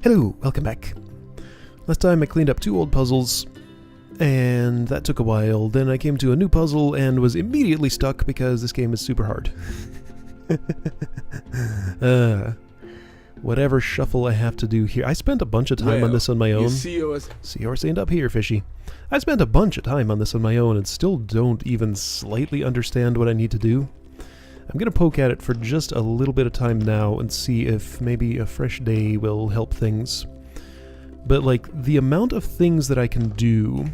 Hello, welcome back. Last time I cleaned up 2 old puzzles, and that took a while. Then I came to a new puzzle and was immediately stuck because this game is super hard. Whatever shuffle I have to do here. I spent a bunch of time on this on my own. Seahorse ain't up here, fishy. I spent a bunch of time on this on my own and still don't even slightly understand what I need to do. I'm going to poke at it for just a little bit of time now and see if maybe a fresh day will help things. But, like, the amount of things that I can do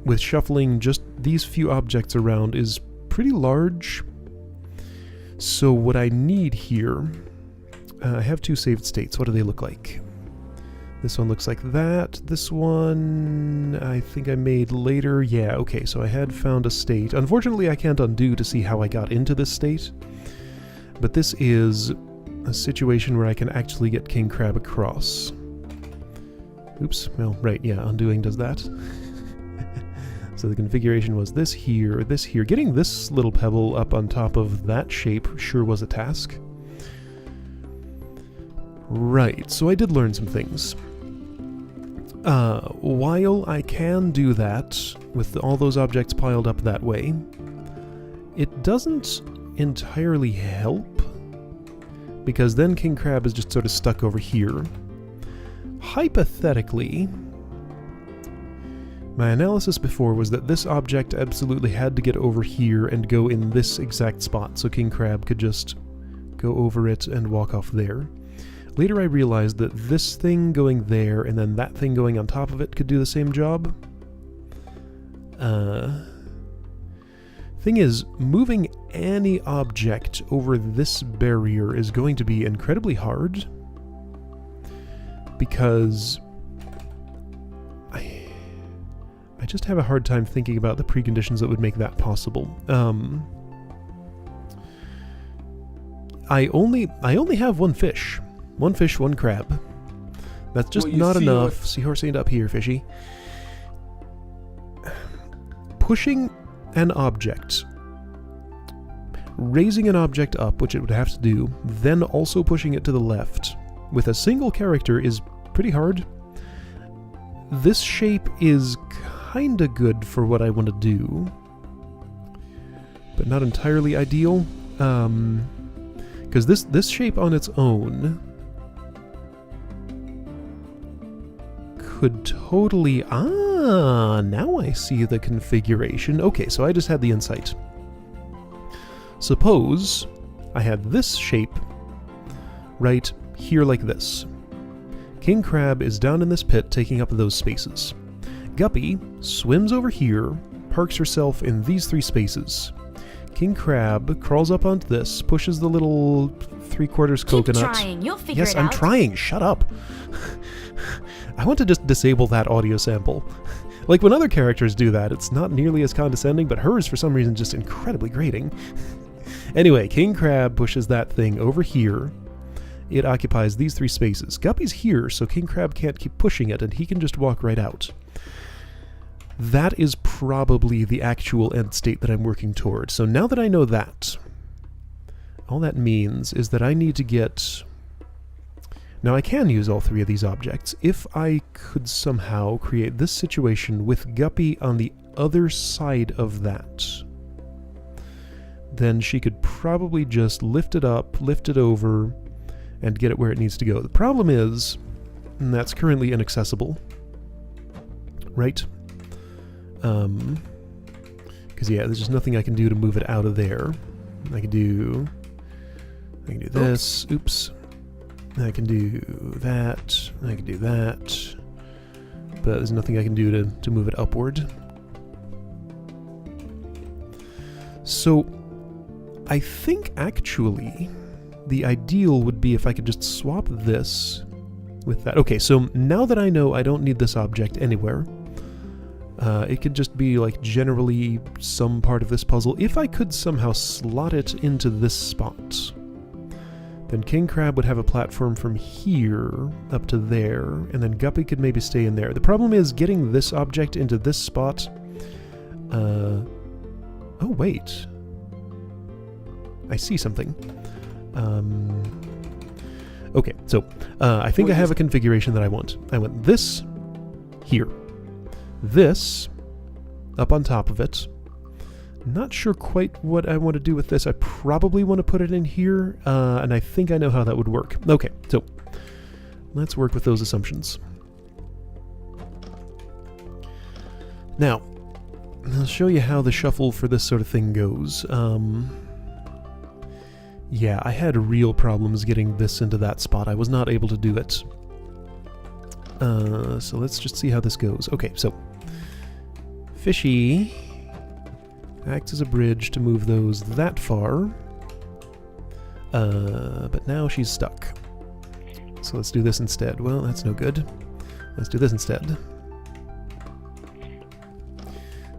with shuffling just these few objects around is pretty large. So what I need here... I have 2 saved states. What do they look like? This one looks like that. This one I think I made later. Yeah, okay, so I had found a state. Unfortunately, I can't undo to see how I got into this state. But this is a situation where I can actually get King Crab across. Oops, well, right, yeah, undoing does that. So the configuration was this here, this here. Getting this little pebble up on top of that shape sure was a task. Right, so I did learn some things. While I can do that, with all those objects piled up that way, it doesn't entirely help, because then King Crab is just sort of stuck over here. Hypothetically, my analysis before was that this object absolutely had to get over here and go in this exact spot, so King Crab could just go over it and walk off there. Later I realized that this thing going there and then that thing going on top of it could do the same job. Thing is, moving any object over this barrier is going to be incredibly hard, because I just have a hard time thinking about the preconditions that would make that possible. I only have 1 fish. 1 fish, 1 crab. That's just not enough. Seahorse ain't up here, fishy. Pushing an object, raising an object up, which it would have to do, then also pushing it to the left with a single character is pretty hard. This shape is kinda good for what I want to do, but not entirely ideal. Because this shape on its own could totally... now I see the configuration. Okay, so I just had the insight. Suppose I had this shape right here like this. King Crab is down in this pit taking up those spaces. Guppy swims over here, parks herself in these 3 spaces. King Crab crawls up onto this, pushes the little 3/4 coconut. Keep trying, you'll figure it out. Yes, I'm trying, shut up! I want to just disable that audio sample. Like when other characters do that, it's not nearly as condescending, but hers for some reason just incredibly grating. Anyway, King Crab pushes that thing over here. It occupies these 3 spaces. Guppy's here, so King Crab can't keep pushing it, and he can just walk right out. That is probably the actual end state that I'm working toward. So now that I know that, all that means is that I need to get... Now I can use all 3 of these objects. If I could somehow create this situation with Guppy on the other side of that, then she could probably just lift it up, lift it over, and get it where it needs to go. The problem is, that's currently inaccessible. Right? Because yeah, there's just nothing I can do to move it out of there. I can do this. Oops. I can do that. I can do that. But there's nothing I can do to move it upward. So, I think actually the ideal would be if I could just swap this with that. Okay, so now that I know I don't need this object anywhere, it could just be like generally some part of this puzzle. If I could somehow slot it into this spot, then King Crab would have a platform from here up to there, and then Guppy could maybe stay in there. The problem is getting this object into this spot. Oh, wait. I see something. Okay, so I think I have a configuration that I want. I want this here. This up on top of it. Not sure quite what I want to do with this. I probably want to put it in here, and I think I know how that would work. Okay, so let's work with those assumptions. Now, I'll show you how the shuffle for this sort of thing goes. Yeah, I had real problems getting this into that spot. I was not able to do it. So let's just see how this goes. Okay, so Fishy acts as a bridge to move those that far. But now she's stuck. So let's do this instead. Well, that's no good. Let's do this instead.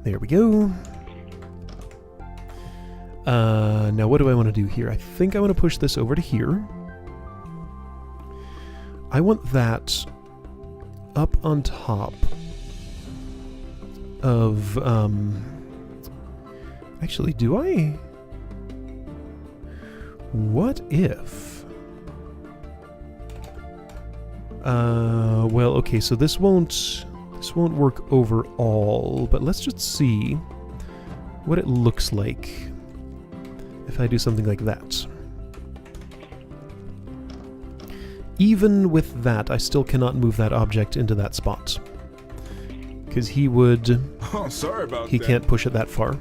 There we go. Now what do I want to do here? I think I want to push this over to here. I want that up on top of, actually, do I? What if? Well, okay, so this won't work overall, but let's just see what it looks like if I do something like that. Even with that, I still cannot move that object into that spot. Because he would... Oh, sorry about he that. Can't push it that far.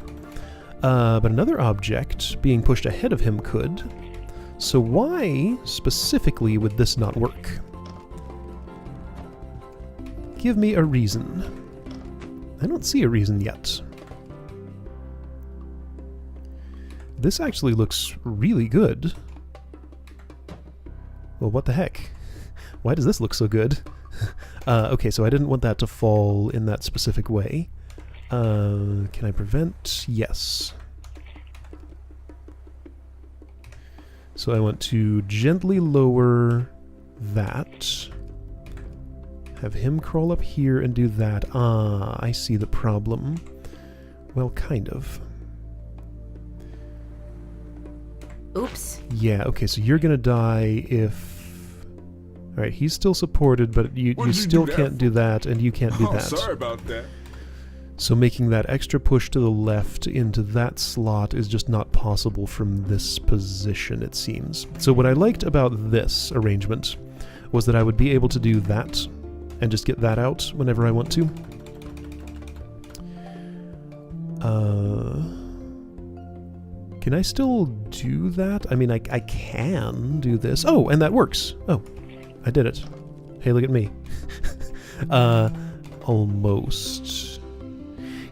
But another object being pushed ahead of him could. So why specifically would this not work? Give me a reason. I don't see a reason yet. This actually looks really good. Well, what the heck? Why does this look so good? Okay, so I didn't want that to fall in that specific way. Can I prevent? Yes. So I want to gently lower that. Have him crawl up here and do that. Ah, I see the problem. Well, kind of. Oops. Yeah, okay, so you're gonna die if... Alright, he's still supported, but you still can't do that, and you can't do that. Sorry about that. So making that extra push to the left into that slot is just not possible from this position, it seems. So what I liked about this arrangement was that I would be able to do that, and just get that out whenever I want to. Can I still do that? I mean, I can do this. Oh, and that works. Oh, I did it. Hey, look at me. Almost.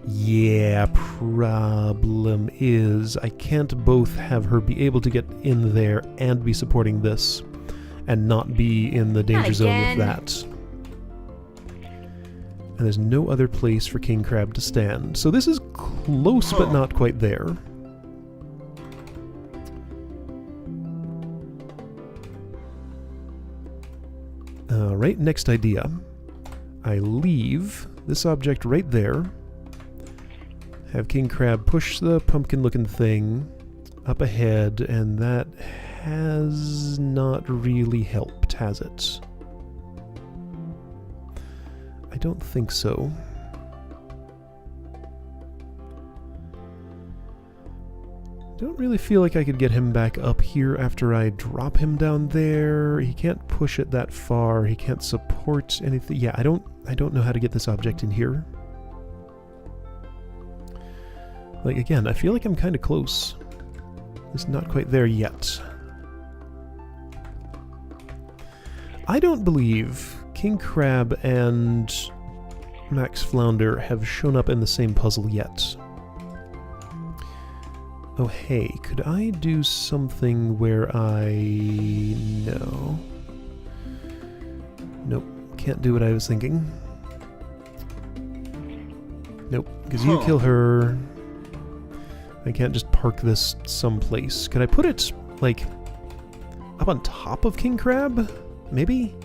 Yeah, problem is I can't both have her be able to get in there and be supporting this, and not be in the danger zone with that. And there's no other place for King Crab to stand. So this is close, but not quite there. Right, next idea. I leave this object right there. Have King Crab push the pumpkin-looking thing up ahead, and that has not really helped, has it? I don't think so. Don't really feel like I could get him back up here after I drop him down there. He can't push it that far. He can't support anything. Yeah, I don't know how to get this object in here. Like, again, I feel like I'm kind of close. It's not quite there yet. I don't believe King Crab and Max Flounder have shown up in the same puzzle yet. Oh, hey, could I do something where I... No. Nope, can't do what I was thinking. Nope, because you kill her. I can't just park this someplace. Could I put it, like, up on top of King Crab? Maybe?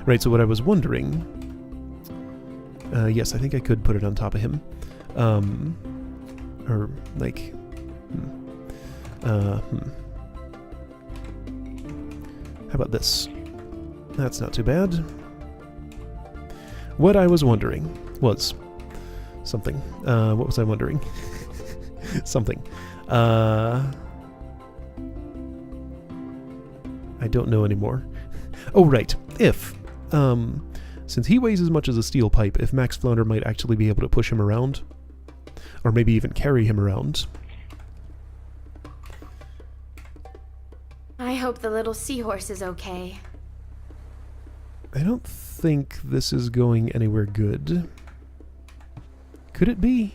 Right, so what I was wondering... yes, I think I could put it on top of him. Or, like... about this? That's not too bad. What I was wondering was something. What was I wondering? Something. I don't know anymore. Oh, right. If, since he weighs as much as a steel pipe, if Max Flounder might actually be able to push him around, or maybe even carry him around. I hope the little seahorse is okay. I don't think this is going anywhere good. Could it be?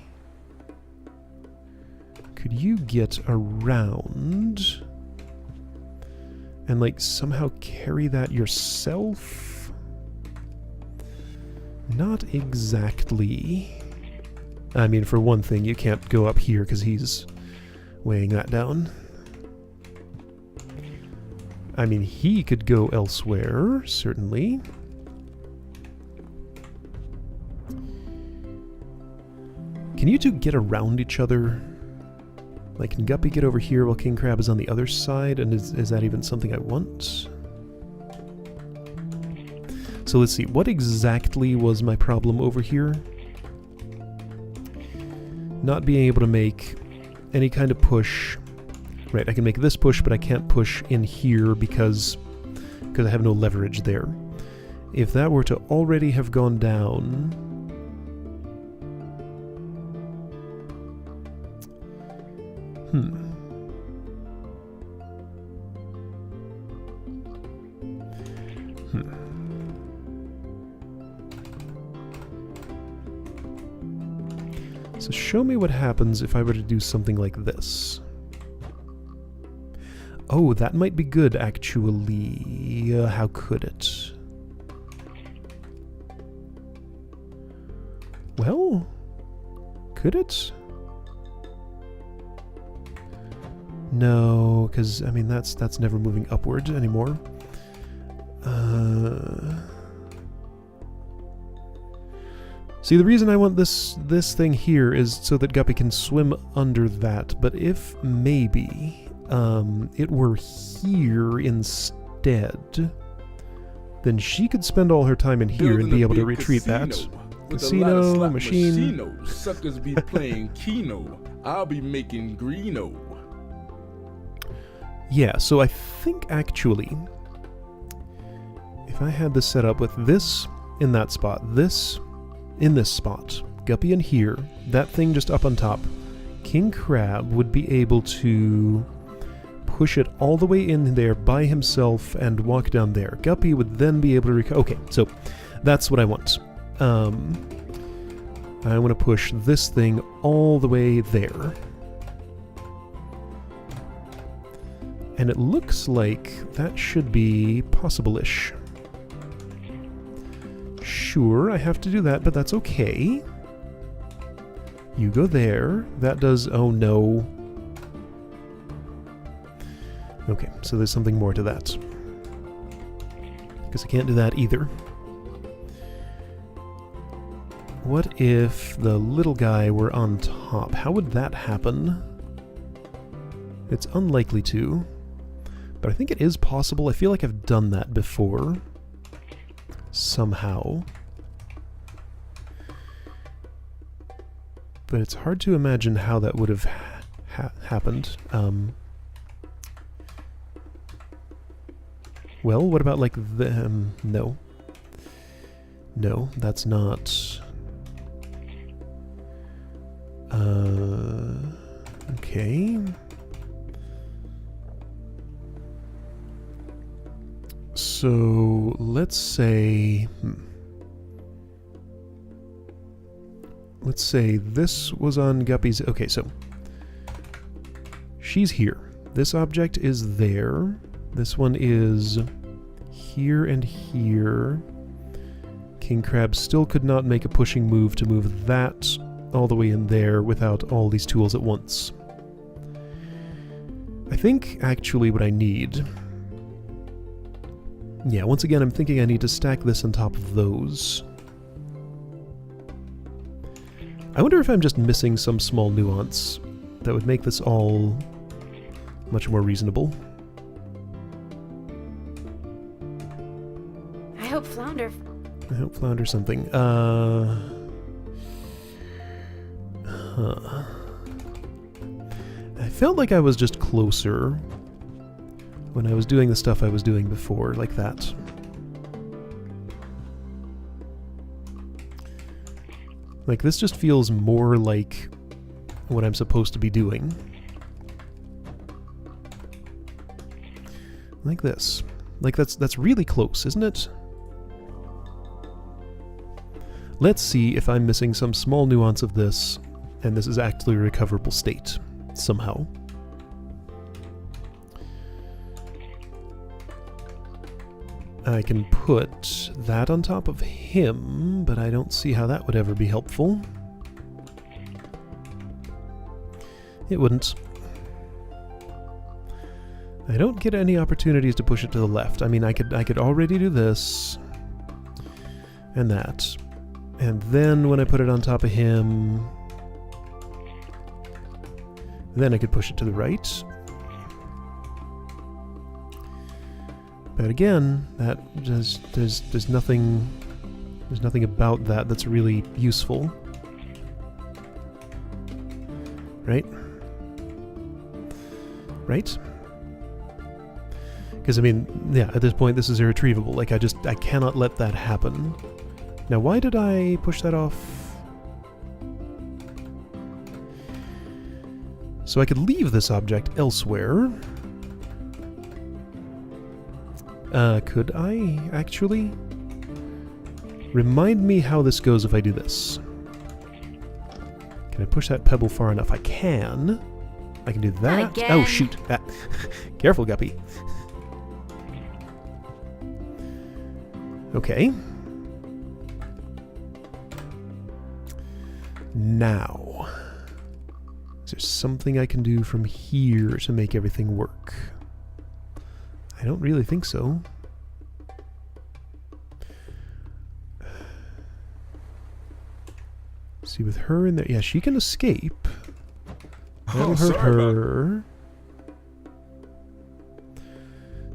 Could you get around and, like, somehow carry that yourself? Not exactly. I mean, for one thing, you can't go up here because he's weighing that down. I mean, he could go elsewhere, certainly. Can you two get around each other? Like, can Guppy get over here while King Crab is on the other side? And is that even something I want? So let's see, what exactly was my problem over here? Not being able to make any kind of push. Right, I can make this push, but I can't push in here because I have no leverage there. If that were to already have gone down... So show me what happens if I were to do something like this. Oh, that might be good, actually. How could it? Well, could it? No, because, I mean, that's never moving upward anymore. See, the reason I want this thing here is so that Guppy can swim under that, but if maybe it were here instead, then she could spend all her time in here and be able to retreat that. Casino, machine. Suckers be playing Keno. I'll be making Greeno. Yeah, so I think actually, if I had this set up with this in that spot, this in this spot, Guppy in here, that thing just up on top, King Crab would be able to push it all the way in there by himself and walk down there. Guppy would then be able to okay, so that's what I want. I want to push this thing all the way there. And it looks like that should be possible-ish. Sure, I have to do that, but that's okay. You go there. That does... oh no. Okay, so there's something more to that. Because I can't do that either. What if the little guy were on top? How would that happen? It's unlikely to. But I think it is possible. I feel like I've done that before. Somehow. But it's hard to imagine how that would have happened. Well, what about like the... no. No, that's not... okay. So, let's say... let's say this was on Guppy's... okay, so... she's here. This object is there. This one is here and here. King Crab still could not make a pushing move to move that all the way in there without all these tools at once. I think, actually, what I need... yeah, once again, I'm thinking I need to stack this on top of those. I wonder if I'm just missing some small nuance that would make this all much more reasonable. hope Flounder... something. I felt like I was just closer when I was doing the stuff I was doing before, like that. Like, this just feels more like what I'm supposed to be doing. Like this. Like, that's really close, isn't it? Let's see if I'm missing some small nuance of this, and this is actually a recoverable state, somehow. I can put that on top of him, but I don't see how that would ever be helpful. It wouldn't. I don't get any opportunities to push it to the left. I mean, I could already do this and that. And then when I put it on top of him, then I could push it to the right. But again, that there's nothing about that that's really useful. Right? Right? Because, I mean, yeah, at this point this is irretrievable. Like, I cannot let that happen. Now, why did I push that off? So I could leave this object elsewhere. Could I actually? Remind me how this goes if I do this. Can I push that pebble far enough? I can. I can do that. Oh, shoot. Ah. Careful, Guppy. Okay. Now, is there something I can do from here to make everything work? I don't really think so. See, with her in there, yeah, she can escape. That'll hurt her.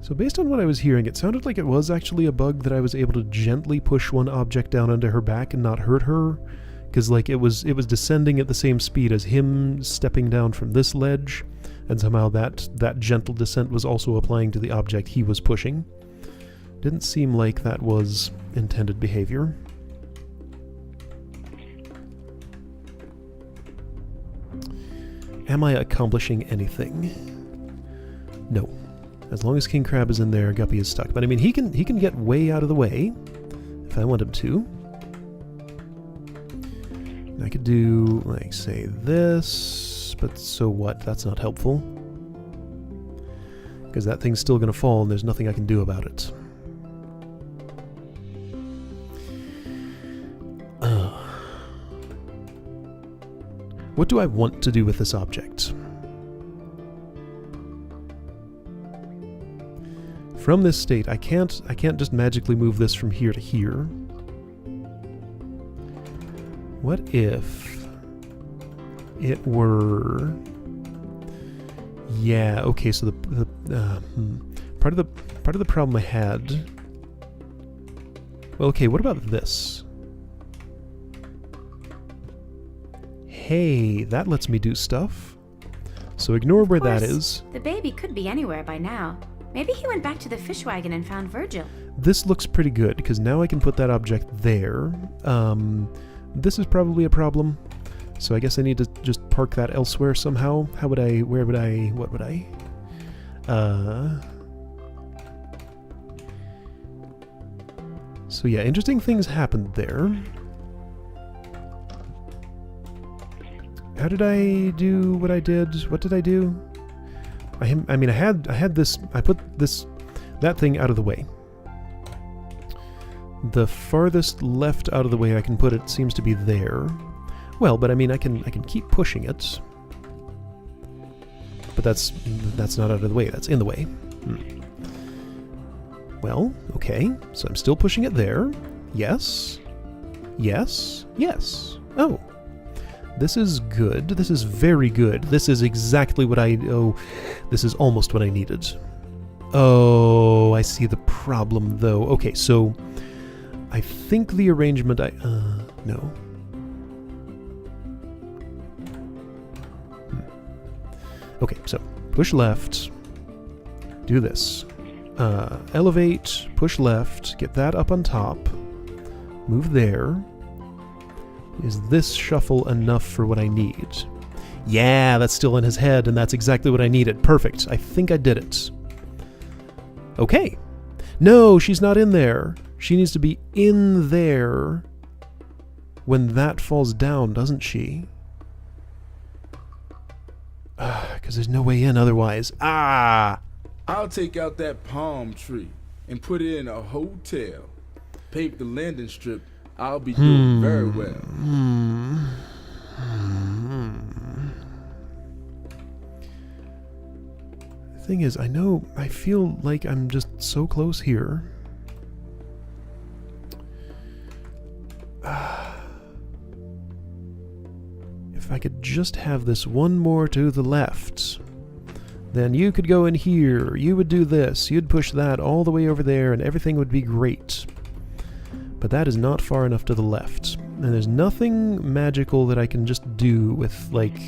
So based on what I was hearing, it sounded like it was actually a bug that I was able to gently push one object down onto her back and not hurt her. Because, like, it was descending at the same speed as him stepping down from this ledge, and somehow that gentle descent was also applying to the object he was pushing. Didn't seem like that was intended behavior. Am I accomplishing anything? No. As long as King Crab is in there, Guppy is stuck. But I mean, he can get way out of the way if I want him to. I could do, like, say this, but so what? That's not helpful. Because that thing's still going to fall and there's nothing I can do about it. What do I want to do with this object? From this state, I can't just magically move this from here to here. What if it were... Yeah, okay, so part of the problem I had... Well, okay, what about this? Hey, that lets me do stuff. So ignore where that is. The baby could be anywhere by now. Maybe he went back to the fish wagon and found Virgil. This looks pretty good, because now I can put that object there. This is probably a problem. So I guess I need to just park that elsewhere somehow. How would I, where would I, what would I? So yeah, interesting things happened there. How did I do what I did? What did I do? I mean, I had this, I put that thing out of the way. The farthest left out of the way I can put it seems to be there. Well, but I mean, I can keep pushing it. But that's not out of the way, that's in the way. Well, okay, so I'm still pushing it there. Yes. Yes. Yes. Oh. This is good. This is very good. This is exactly what this is almost what I needed. Oh, I see the problem, though. Okay, so I think the arrangement no. Okay, so push left, do this. Elevate, push left, get that up on top, move there. Is this shuffle enough for what I need? Yeah, that's still in his head, and that's exactly what I needed. Perfect. I think I did it. Okay. No, she's not in there. She needs to be in there when that falls down, doesn't she? Because there's no way in otherwise. Ah! I'll take out that palm tree and put it in a hotel. Pave the landing strip. I'll be doing very well. The thing is, I feel like I'm just so close here. If I could just have this one more to the left, then you could go in here, you would do this, you'd push that all the way over there, and everything would be great. But that is not far enough to the left. And there's nothing magical that I can just do with, like...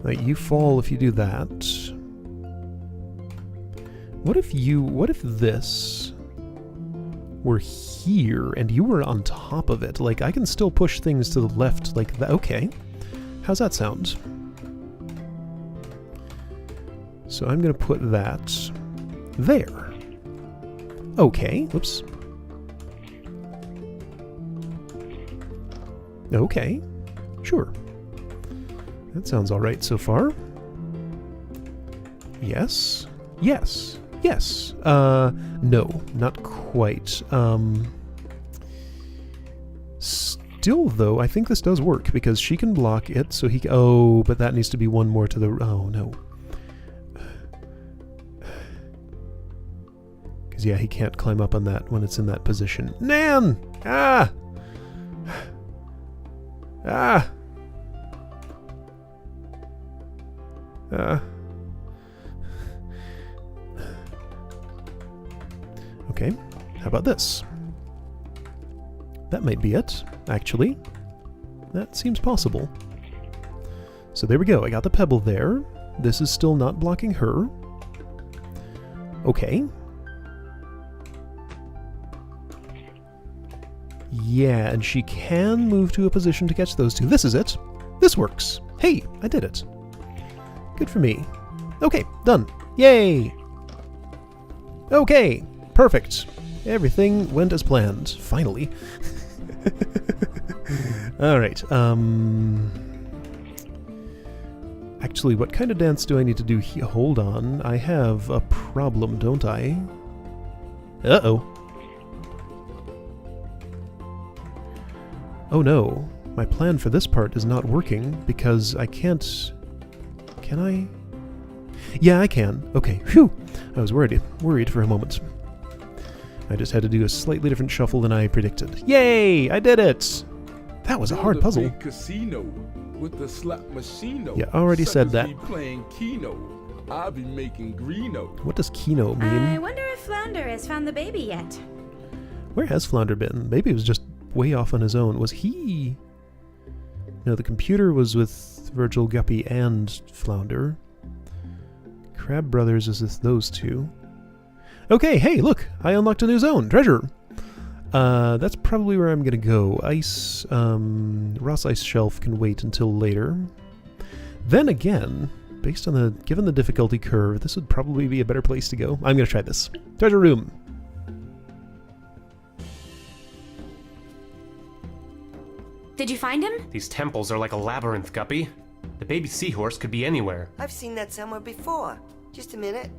Like, you fall if you do that. What if this were here and you were on top of it? Like, I can still push things to the left like that. Okay. How's that sound? So I'm going to put that there. Okay. Whoops. Okay. Sure. That sounds alright so far. Yes. Yes. Yes. No, not quite. Still, though, I think this does work, because she can block it, so he... Oh, but that needs to be one more to the... Oh, no. Because, yeah, he can't climb up on that when it's in that position. Nan! Ah! Ah! Okay, how about this? That might be it, actually. That seems possible. So there we go, I got the pebble there. This is still not blocking her. Okay. Yeah, and she can move to a position to catch those two. This is it. This works. Hey, I did it. Good for me. Okay, done. Yay! Okay, perfect. Everything went as planned. Finally. Alright, actually, what kind of dance do I need to do here? Hold on, I have a problem, don't I? Uh-oh. Oh no, my plan for this part is not working because I can't... Can I? Yeah, I can. Okay, phew! I was worried for a moment. I just had to do a slightly different shuffle than I predicted. Yay! I did it! That was a hard puzzle. Big casino with the slot machine. Yeah, already said that. Be playing Keno. I'll be making Greeno. What does Keno mean? I wonder if Flounder has found the baby yet. Where has Flounder been? Maybe he was just way off on his own. Was he... No, the computer was with Virgil, Guppy, and Flounder. Crab Brothers is with those two. Okay, hey, look! I unlocked a new zone! Treasure! That's probably where I'm gonna go. Ice, Ross Ice Shelf can wait until later. Then again, based on the... Given the difficulty curve, this would probably be a better place to go. I'm gonna try this. Treasure room! Did you find him? These temples are like a labyrinth, Guppy. The baby seahorse could be anywhere. I've seen that somewhere before. Just a minute.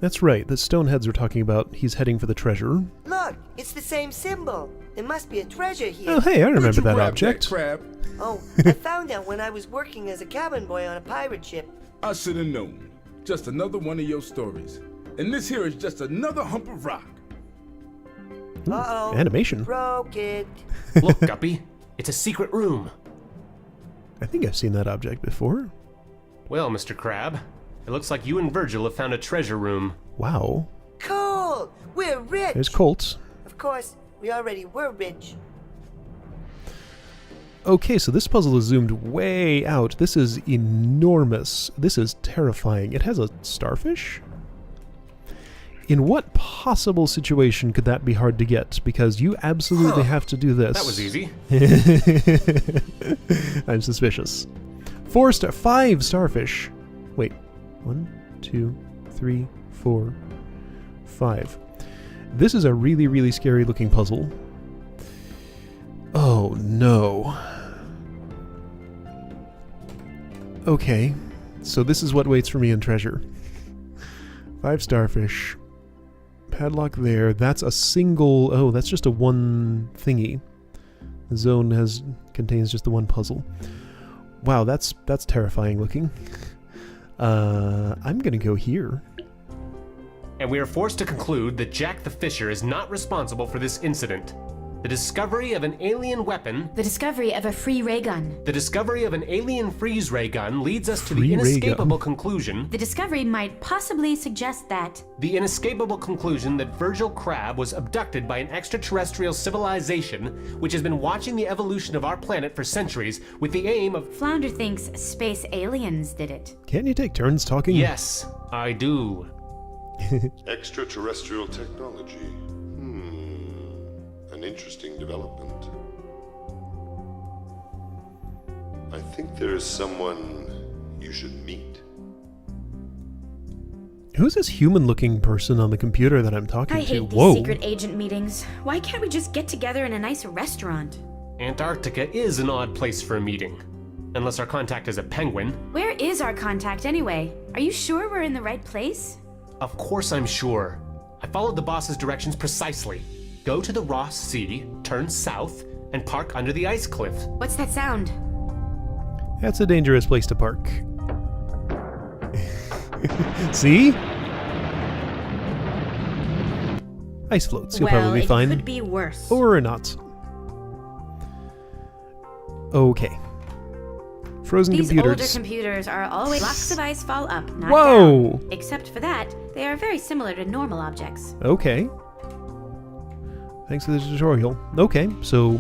That's right, the stoneheads we're talking about. He's heading for the treasure. Look, it's the same symbol. There must be a treasure here. Oh, hey, I remember Where'd you that grab object. Crab? Oh, I found out when I was working as a cabin boy on a pirate ship. I should have known. Just another one of your stories. And this here is just another hump of rock. Ooh, Uh-oh. animation. Broke it. Look, Guppy, it's a secret room. I think I've seen that object before. Well, Mr. Crab, It looks like you and Virgil have found a treasure room. Wow. Cool! We're rich! There's Colt. Of course, we already were rich. Okay, so this puzzle is zoomed way out. This is enormous. This is terrifying. It has a starfish? In what possible situation could that be hard to get? Because you absolutely have to do this. That was easy. I'm suspicious. 5 starfish. Wait. 1, 2, 3, 4, 5. This is a really, really scary looking puzzle. Oh no. Okay, so this is what waits for me in treasure. 5 starfish. Padlock there. That's a single... Oh, that's just a one thingy. The zone contains just the one puzzle. Wow, that's terrifying looking. I'm gonna go here. And we are forced to conclude that Jack the Fisher is not responsible for this incident. The discovery of an alien weapon... The discovery of a free ray gun. The discovery of an alien freeze ray gun leads us to the inescapable conclusion... The discovery might possibly suggest that... The inescapable conclusion that Virgil Crabbe was abducted by an extraterrestrial civilization which has been watching the evolution of our planet for centuries with the aim of... Flounder thinks space aliens did it. Can't you take turns talking? Yes, I do. Extraterrestrial technology. An interesting development. I think there is someone you should meet. Who's this human-looking person on the computer that I'm talking I to? hate these secret agent meetings. Why can't we just get together in a nice restaurant? Antarctica is an odd place for a meeting. Unless our contact is a penguin. Where is our contact anyway? Are you sure we're in the right place? Of course I'm sure. I followed the boss's directions precisely. Go to the Ross Sea, turn south, and park under the ice cliff. What's that sound? That's a dangerous place to park. See? Ice floats. You'll probably be fine. It could be worse. Or not. Okay. Frozen These computers. older computers are always... Blocks of ice fall up, not Whoa! down. Except for that, they are very similar to normal objects. Okay. Thanks for the tutorial. Okay, so...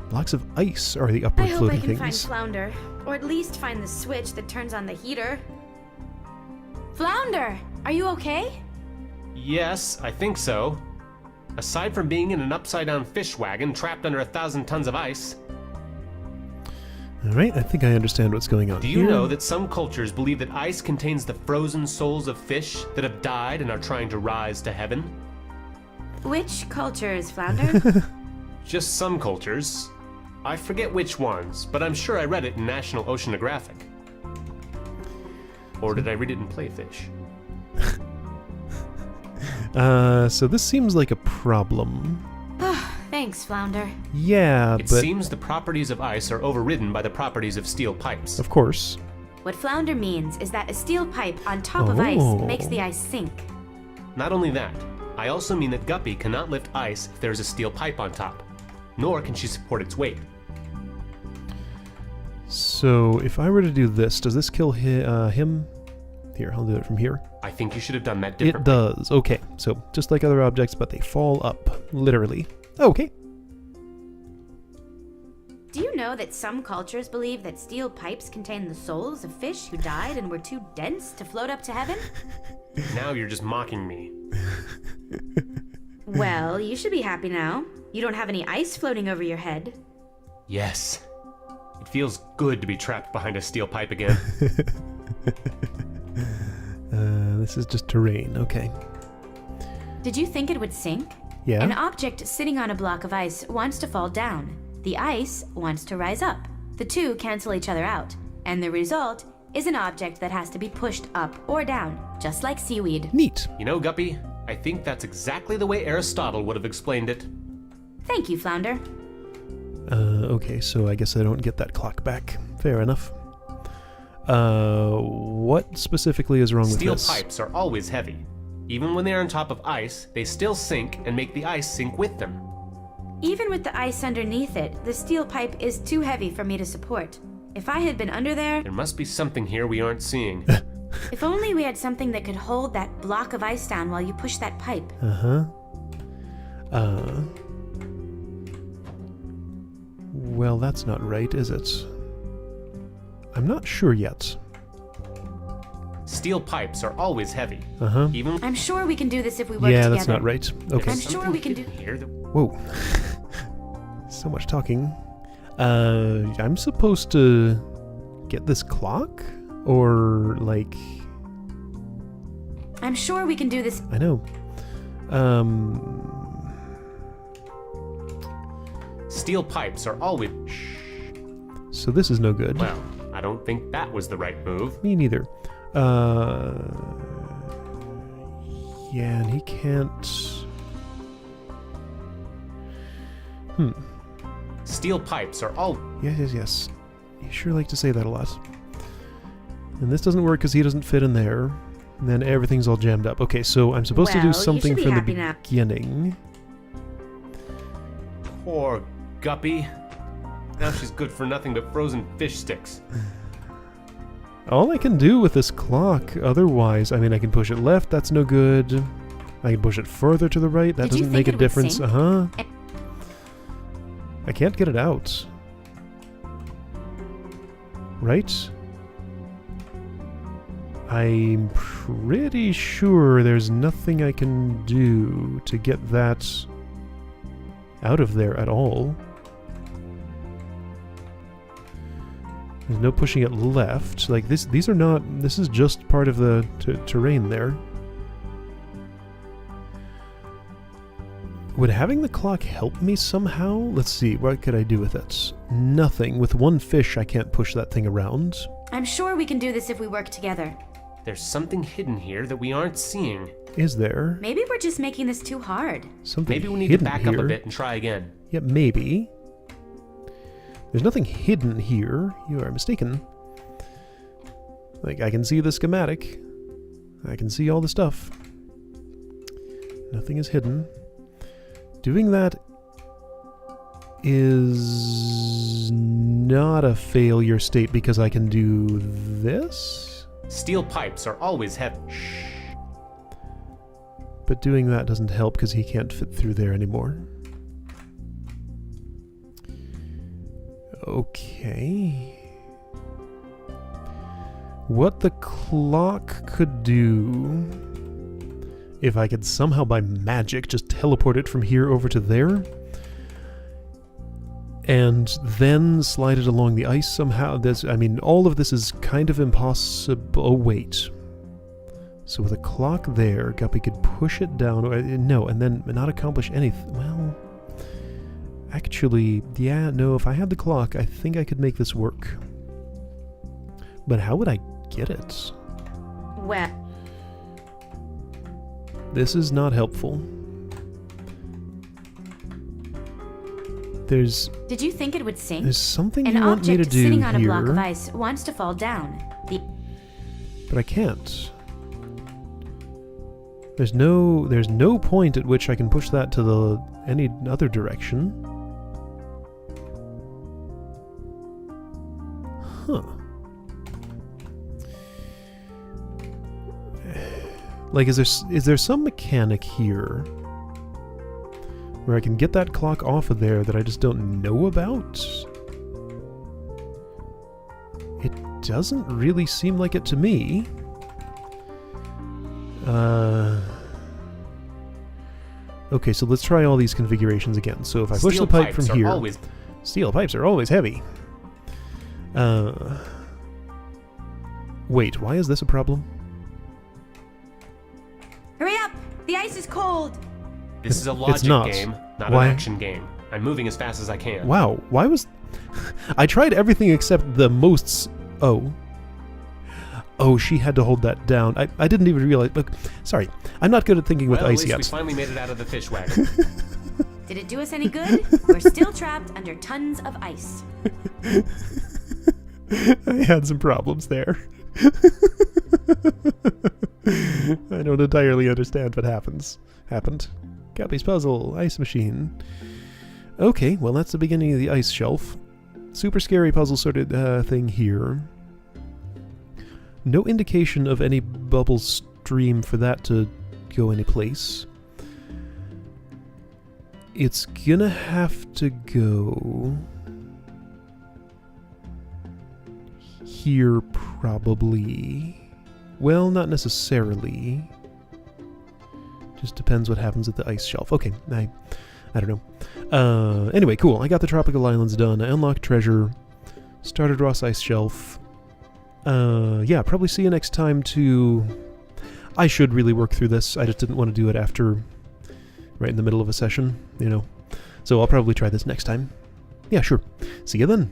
blocks of ice are the upward I hope floating I can find things. Flounder. Or at least find the switch that turns on the heater. Flounder! Are you okay? Yes, I think so. Aside from being in an upside-down fish wagon trapped under 1,000 tons of ice. Alright, I think I understand what's going on Do you know that some cultures believe that ice contains the frozen souls of fish that have died and are trying to rise to heaven? Which cultures, Flounder? Just some cultures. I forget which ones, but I'm sure I read it in National Oceanographic. Or did I read it in Playfish? So this seems like a problem. Thanks, Flounder. Yeah, It but... seems the properties of ice are overridden by the properties of steel pipes. Of course. What Flounder means is that a steel pipe on top of ice makes the ice sink. Not only that, I also mean that Guppy cannot lift ice if there's a steel pipe on top, nor can she support its weight. So, if I were to do this, does this kill him? Here, I'll do it from here. I think you should have done that differently. It does. Okay, so just like other objects, but they fall up, literally. Okay. Do you know that some cultures believe that steel pipes contain the souls of fish who died and were too dense to float up to heaven? Now you're just mocking me. Well, you should be happy now. You don't have any ice floating over your head. Yes. It feels good to be trapped behind a steel pipe again. This is just terrain. Okay. Did you think it would sink? Yeah. An object sitting on a block of ice wants to fall down. The ice wants to rise up. The two cancel each other out. And the result is an object that has to be pushed up or down, just like seaweed. Neat. You know, Guppy, I think that's exactly the way Aristotle would have explained it. Thank you, Flounder. Okay, so I guess I don't get that clock back. Fair enough. What specifically is wrong with this? Steel pipes are always heavy. Even when they are on top of ice, they still sink and make the ice sink with them. Even with the ice underneath it, the steel pipe is too heavy for me to support. If I had been under there... There must be something here we aren't seeing. If only we had something that could hold that block of ice down while you push that pipe. Well, that's not right, is it? I'm not sure yet. Steel pipes are always heavy. Even I'm sure we can do this if we work Yeah, together. that's not right. Okay. I'm sure we can do... here that Whoa. So much talking. I'm supposed to get this clock? Or, like... I'm sure we can do this. I know. steel pipes are always... So this is no good. Well, I don't think that was the right move. Me neither. Yeah, and he can't... Steel pipes are all... Yes. You sure like to say that a lot. And this doesn't work because he doesn't fit in there. And then everything's all jammed up. Okay, so I'm supposed to do Well, something you should be from the happy now. beginning. Poor Guppy. Now she's good for nothing but frozen fish sticks. All I can do with this clock, otherwise, I mean, I can push it left, that's no good. I can push it further to the right, that Did you doesn't make think a it would difference. sink? I can't get it out. Right? I'm pretty sure there's nothing I can do to get that out of there at all. There's no pushing it left. Like these are not. This is just part of the terrain there. Would having the clock help me somehow? Let's see. What could I do with it? Nothing. With one fish, I can't push that thing around. I'm sure we can do this if we work together. There's something hidden here that we aren't seeing. Is there Maybe we're just making this too hard. something? Maybe we need to hidden back here? up a bit and try again. Yeah, maybe. There's nothing hidden here. You are mistaken. Like, I can see the schematic. I can see all the stuff. Nothing is hidden. Doing that is not a failure state because I can do this? Steel pipes are always heavy. But doing that doesn't help because he can't fit through there anymore. Okay. What the clock could do, if I could somehow by magic just teleport it from here over to there, and then slide it along the ice somehow. I mean, all of this is kind of impossible. Oh, wait. So with a clock there, Guppy could push it down. No, and then not accomplish anything. Well, actually, yeah, no, if I had the clock, I think I could make this work. But how would I get it? Well, This is not helpful. There's did you think it would sink? something An you want me to object do sitting on a here, block of ice wants to fall down. but I can't. There's no point at which I can push that to any other direction. Huh. Like, is there some mechanic here where I can get that clock off of there that I just don't know about? It doesn't really seem like it to me. Okay, so let's try all these configurations again. So if I push the pipe from here... Steel pipes are always heavy. Wait, why is this a problem? Hurry up! The ice is cold! This is a It's logic not. game, not Why? an action game. I'm moving as fast as I can. Wow, why was... I tried everything except the most... Oh, she had to hold that down. I didn't even realize... Look, sorry. I'm not good at thinking with Well, ice at least yet. we finally made it out of the fish wagon. Did it do us any good? We're still trapped under tons of ice. I had some problems there. I don't entirely understand what happened. Guppy's puzzle, ice machine. Okay, well that's the beginning of the ice shelf. Super scary puzzle sort of thing here. No indication of any bubble stream for that to go anyplace. It's gonna have to go here, probably. Well, not necessarily. Just depends what happens at the ice shelf. Okay, I don't know. Anyway, cool. I got the tropical islands done. I unlocked treasure. Started Ross Ice Shelf. Yeah, probably see you next time to... I should really work through this. I just didn't want to do it after... right in the middle of a session, you know. So I'll probably try this next time. Yeah, sure. See you then.